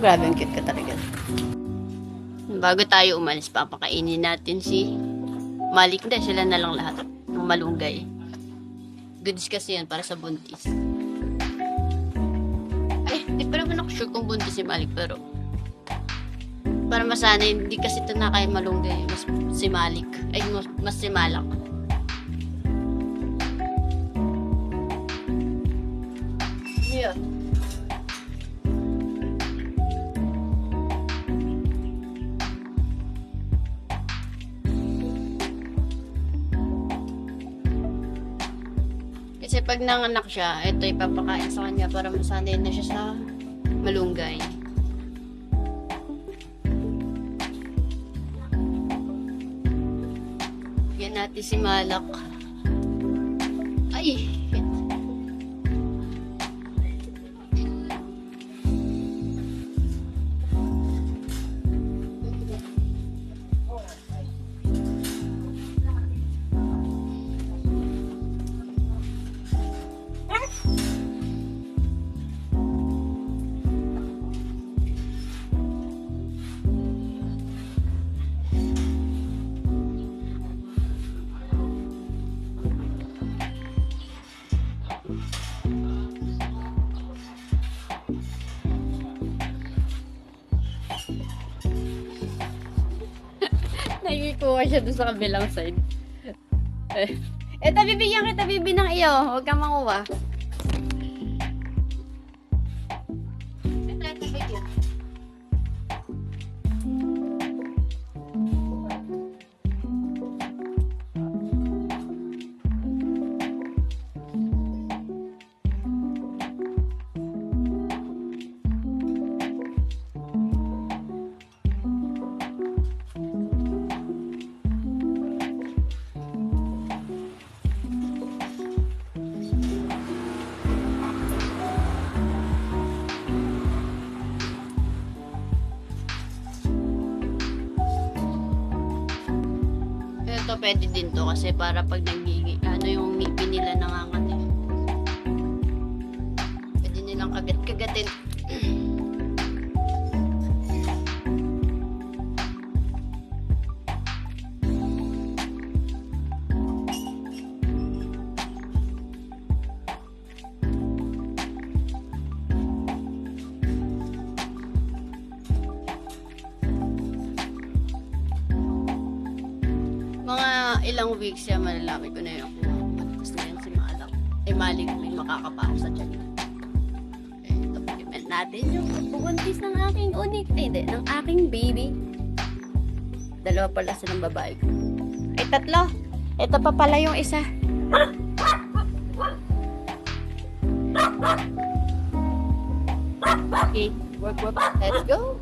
Grabe, ang cute ka talaga. Bago tayo umalis, papakainin natin si Malik. Hindi, sila na lang lahat ng malunggay. Goods kasi yan para sa buntis. Ay, di pa naman ako sure kung buntis si Malik, pero para masanay, hindi kasi ito na kaya malunggay. Mas si Malik. Ay, mas si Malak. Yeah. Kasi pag nanganak siya, ito ipapakain sa kanya para masanay na siya sa malunggay. Yan natin si Malak. Ay! Nakikuha siya doon sa kabilang side. Eto, bibigyan kita, bibi ng iyo. Huwag kang manguha. Ito, bigyan. Ito pwede din to kasi para pag nagiging ano yung ngipin nila nangangati. Pwede nilang kagat-kagatin. Mga ilang weeks siya, malalaki ko na yun kung matatas na yan si Malak. Malik, may makakapao sa tiyan. Ito, pag-event natin yung pagbubuntis ng aking unik. Ay, hindi, ng aking baby. Dalawa pala silang babae ko. Ay, tatlo. Ito pa pala yung isa. Okay, work. Let's go.